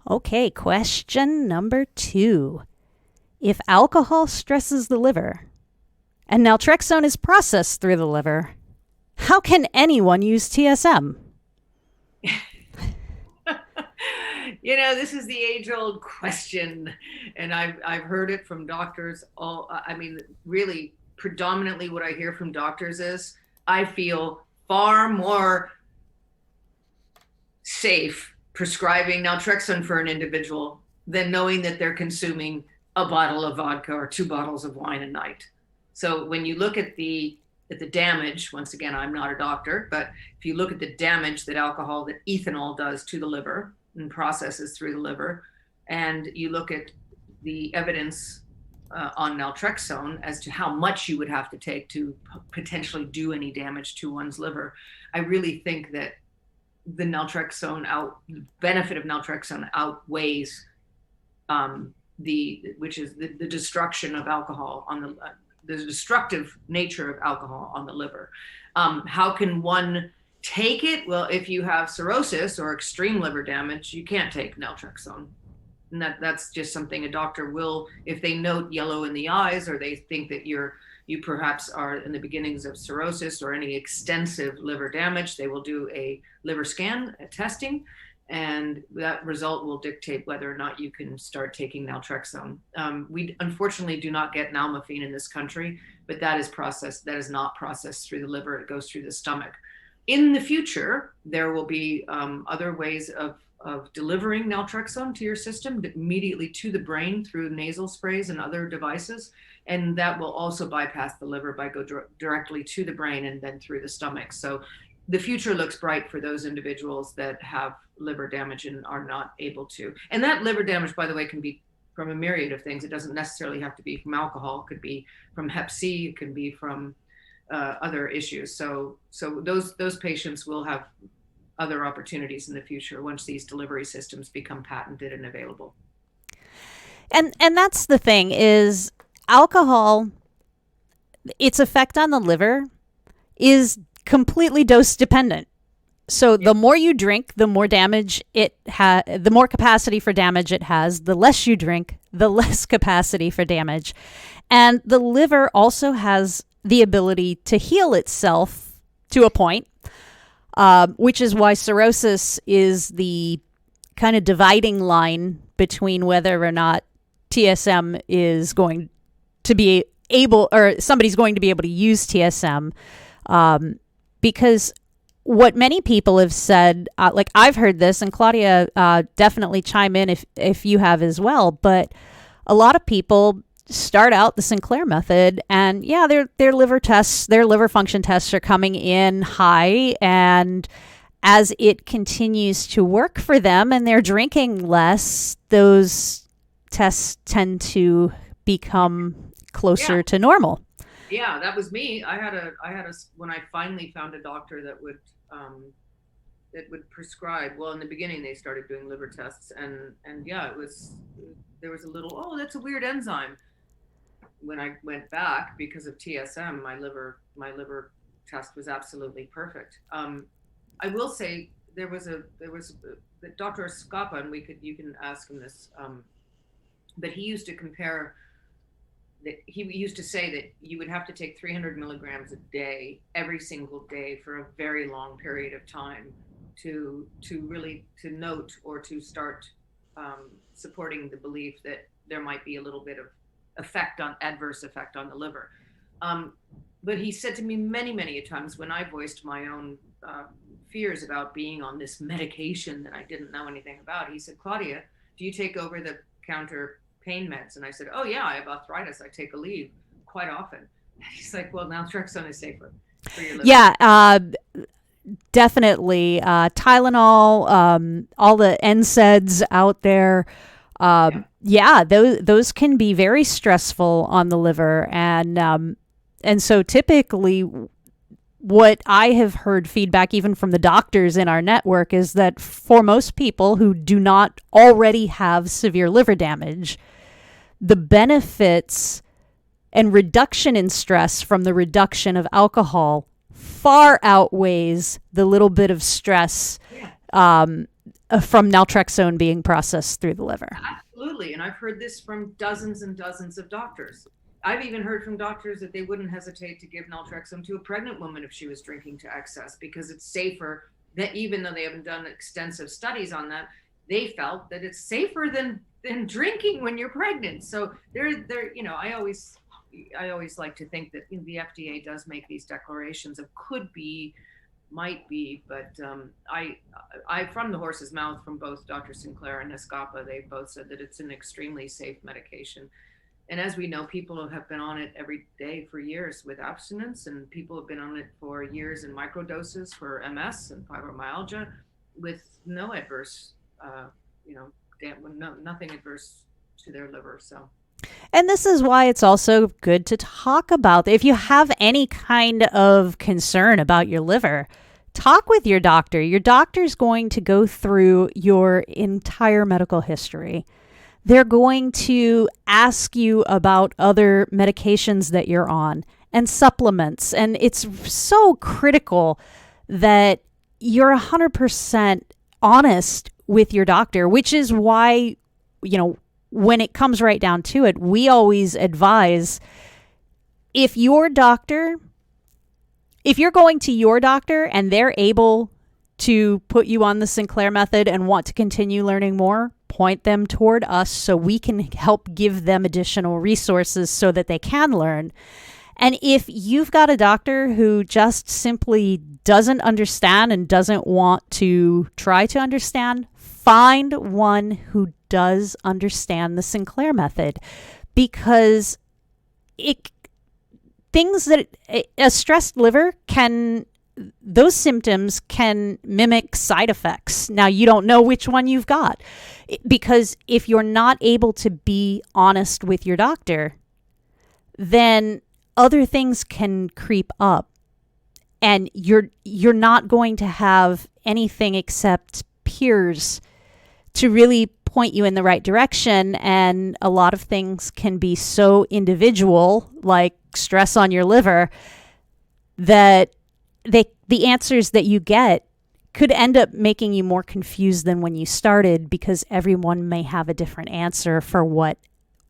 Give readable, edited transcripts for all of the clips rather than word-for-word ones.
Okay, question number 2. If alcohol stresses the liver and naltrexone is processed through the liver, how can anyone use TSM? This is the age-old question, and I've heard it from doctors. Really, predominantly, what I hear from doctors is, I feel far more safe prescribing naltrexone for an individual than knowing that they're consuming a bottle of vodka or 2 bottles of wine a night. So when you look at the damage, once again, I'm not a doctor, but if you look at the damage that ethanol does to the liver and processes through the liver, and you look at the evidence on naltrexone as to how much you would have to take to potentially do any damage to one's liver, I really think that the benefit of naltrexone outweighs the destruction of alcohol on the destructive nature of alcohol on the liver. How can one take it? Well, if you have cirrhosis or extreme liver damage, you can't take naltrexone. And that's just something a doctor will, if they note yellow in the eyes, or they think that you perhaps are in the beginnings of cirrhosis or any extensive liver damage, they will do a liver scan, a testing, and that result will dictate whether or not you can start taking naltrexone. We unfortunately do not get nalmefene in this country, but that is not processed through the liver. It goes through the stomach. In the future, there will be other ways of delivering naltrexone to your system immediately to the brain through nasal sprays and other devices. And that will also bypass the liver by go directly to the brain and then through the stomach. So the future looks bright for those individuals that have liver damage and are not able to. And that liver damage, by the way, can be from a myriad of things. It doesn't necessarily have to be from alcohol. It could be from Hep C. It can be from other issues. So those patients will have other opportunities in the future once these delivery systems become patented and available. And that's the thing is alcohol, its effect on the liver is completely dose dependent. So the more you drink, the more damage the more capacity for damage it has. The less you drink, the less capacity for damage. And the liver also has the ability to heal itself to a point, which is why cirrhosis is the kind of dividing line between whether or not TSM is going to be able, or somebody's going to be able to use TSM, because what many people have said, like I've heard this, and Claudia, definitely chime in if you have as well, but a lot of people start out the Sinclair method and their liver tests, their liver function tests are coming in high, and as it continues to work for them and they're drinking less, those tests tend to become closer to normal. Yeah, that was me. I had a when I finally found a doctor that would prescribe. Well, in the beginning they started doing liver tests, and there was a little, oh, that's a weird enzyme. When I went back because of TSM, my liver test was absolutely perfect. I will say there was Dr. Scapa, and you can ask him this, but he used to compare that. He used to say that you would have to take 300 milligrams a day, every single day, for a very long period of time to really note or to start supporting the belief that there might be a little bit of adverse effect on the liver. But he said to me many times when I voiced my own fears about being on this medication that I didn't know anything about, he said, "Claudia, do you take over the counter pain meds?" And I said, "Oh yeah, I have arthritis. I take Aleve quite often." And he's like, "Well, naltrexone is safer for your liver." Yeah, definitely. Tylenol, all the NSAIDs out there. Those can be very stressful on the liver, and so typically, what I have heard feedback even from the doctors in our network is that for most people who do not already have severe liver damage, the benefits and reduction in stress from the reduction of alcohol far outweighs the little bit of stress from naltrexone being processed through the liver. Absolutely. And I've heard this from dozens and dozens of doctors. I've even heard from doctors that they wouldn't hesitate to give naltrexone to a pregnant woman if she was drinking to excess, because it's safer. That even though they haven't done extensive studies on that, they felt that it's safer than drinking when you're pregnant. So I always like to think that the FDA does make these declarations of could be, might be, but I from the horse's mouth, from both Dr. Sinclair and Escapa, they both said that it's an extremely safe medication. And as we know, people have been on it every day for years with abstinence, and people have been on it for years in microdoses for MS and fibromyalgia with no adverse, nothing adverse to their liver. So. And this is why it's also good to talk about. If you have any kind of concern about your liver, talk with your doctor. Your doctor's going to go through your entire medical history. They're going to ask you about other medications that you're on and supplements. And it's so critical that you're 100% honest with your doctor, which is why, when it comes right down to it, we always advise if you're going to your doctor and they're able to put you on the Sinclair method and want to continue learning more, point them toward us so we can help give them additional resources so that they can learn. And if you've got a doctor who just simply doesn't understand and doesn't want to try to understand, find one who does understand the Sinclair method, because a stressed liver those symptoms can mimic side effects. Now, you don't know which one you've got, because if you're not able to be honest with your doctor, then other things can creep up, and you're not going to have anything except peers to really point you in the right direction. And a lot of things can be so individual, like stress on your liver, that the answers that you get could end up making you more confused than when you started, because everyone may have a different answer for what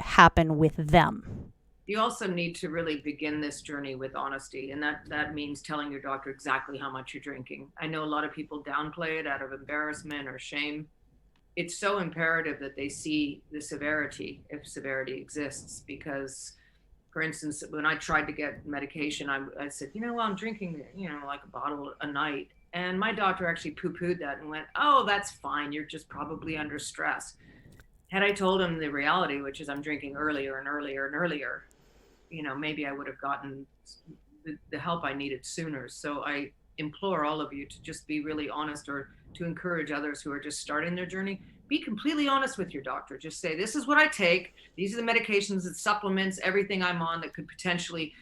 happened with them. You also need to really begin this journey with honesty, and that means telling your doctor exactly how much you're drinking. I know a lot of people downplay it out of embarrassment or shame. It's so imperative that they see the severity, if severity exists, because, for instance, when I tried to get medication, I said, I'm drinking, like a bottle a night. And my doctor actually poo-pooed that and went, oh, that's fine. You're just probably under stress. Had I told him the reality, which is I'm drinking earlier and earlier and earlier, maybe I would have gotten the help I needed sooner. So I implore all of you to just be really honest, or to encourage others who are just starting their journey. Be completely honest with your doctor. Just say, this is what I take. These are the medications and supplements, everything I'm on that could potentially,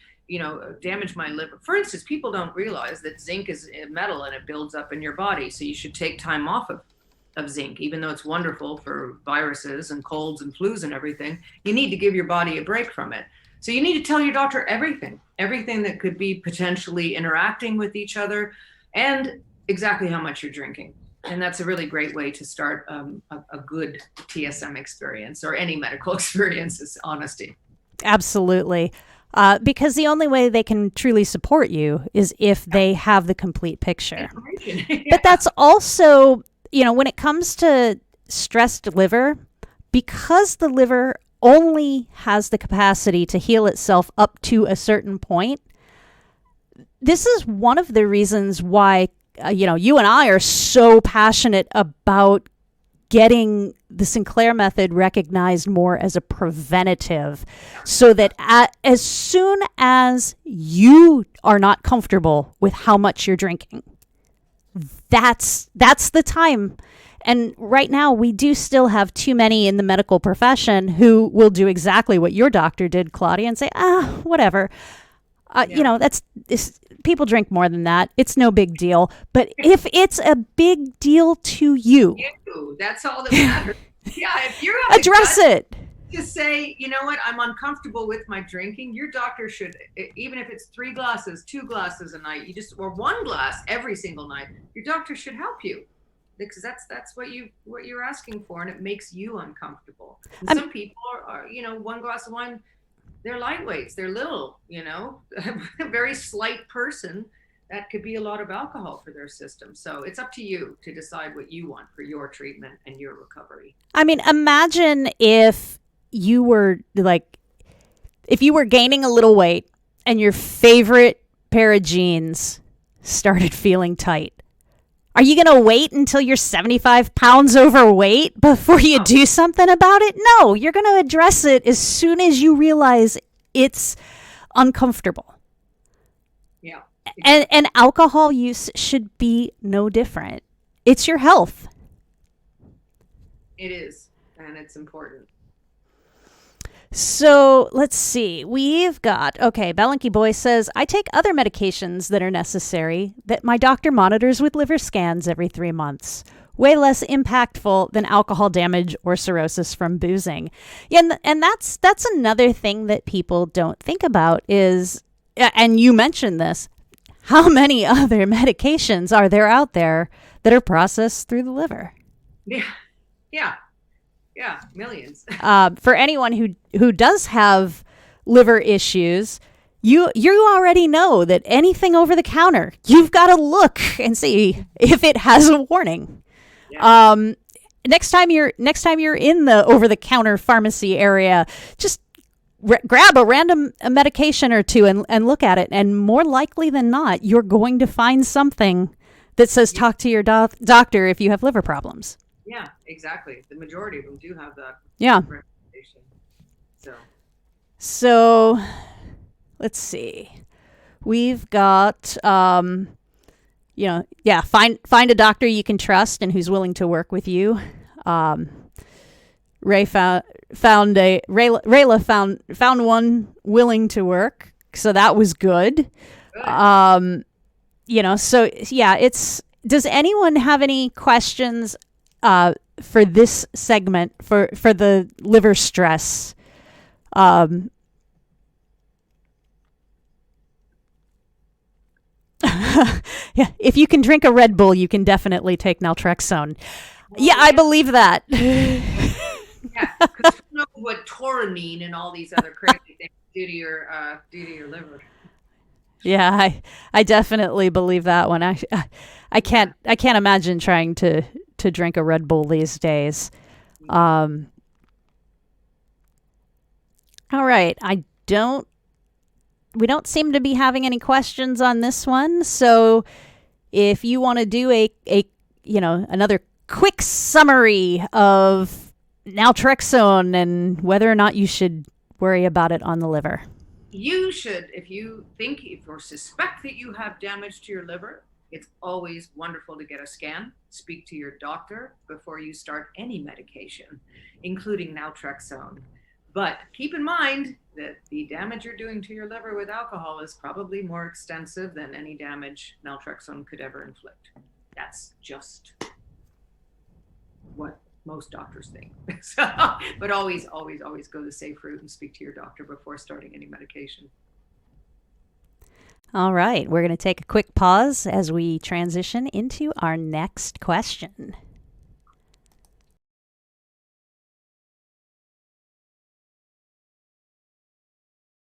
damage my liver. For instance, people don't realize that zinc is a metal and it builds up in your body. So you should take time off of zinc, even though it's wonderful for viruses and colds and flus and everything. You need to give your body a break from it. So you need to tell your doctor everything that could be potentially interacting with each other, and exactly how much you're drinking. And that's a really great way to start a good TSM experience, or any medical experience, is honesty. Absolutely. Because the only way they can truly support you is if they have the complete picture. Yeah. But that's also, when it comes to stressed liver, because the liver only has the capacity to heal itself up to a certain point, this is one of the reasons why you and I are so passionate about getting the Sinclair method recognized more as a preventative, so that as soon as you are not comfortable with how much you're drinking, that's the time. And right now, we do still have too many in the medical profession who will do exactly what your doctor did, Claudia, and say, whatever. People drink more than that. It's no big deal. But if it's a big deal to you, that's all that matters. Yeah, if you're address it. Just say, you know what, I'm uncomfortable with my drinking. Your doctor should, even if it's 3 glasses, 2 glasses a night, or 1 glass every single night, your doctor should help you. because that's what you're asking for, and it makes you uncomfortable. And I'm- some people are, one glass of wine, they're lightweights, they're little, a very slight person, that could be a lot of alcohol for their system. So it's up to you to decide what you want for your treatment and your recovery. I mean, imagine if you were gaining a little weight and your favorite pair of jeans started feeling tight. Are you going to wait until you're 75 pounds overweight before you do something about it? No, you're going to address it as soon as you realize it's uncomfortable. Yeah. And alcohol use should be no different. It's your health. It is, and it's important. So let's see. We've got, Belenky Boy says, I take other medications that are necessary that my doctor monitors with liver scans every 3 months. Way less impactful than alcohol damage or cirrhosis from boozing. Yeah, and that's another thing that people don't think about is, and you mentioned this, how many other medications are there out there that are processed through the liver? Yeah, millions. For anyone who does have liver issues, you already know that anything over the counter, you've got to look and see if it has a warning. Yeah. Next time you're in the over the counter pharmacy area, just grab a random medication or two and look at it, and more likely than not, you're going to find something that says talk to your doctor if you have liver problems. Yeah, exactly. The majority of them do have that. Yeah. Recommendation. So let's see. We've got, find a doctor you can trust and who's willing to work with you. Rayla found one willing to work, so that was good. Does anyone have any questions for this segment for the liver stress? Yeah, if you can drink a Red Bull, you can definitely take naltrexone. Yeah, I believe that. Yeah, because you know what taurine and all these other crazy things do to your liver. Yeah, I definitely believe that one. I can't imagine trying to drink a Red Bull these days. All right, we don't seem to be having any questions on this one. So if you want to do another quick summary of naltrexone and whether or not you should worry about it on the liver. You should, if you think or suspect that you have damage to your liver, it's always wonderful to get a scan. Speak to your doctor before you start any medication, including naltrexone. But keep in mind that the damage you're doing to your liver with alcohol is probably more extensive than any damage naltrexone could ever inflict. That's just what most doctors think. But always go the safe route and speak to your doctor before starting any medication. All right, we're going to take a quick pause as we transition into our next question.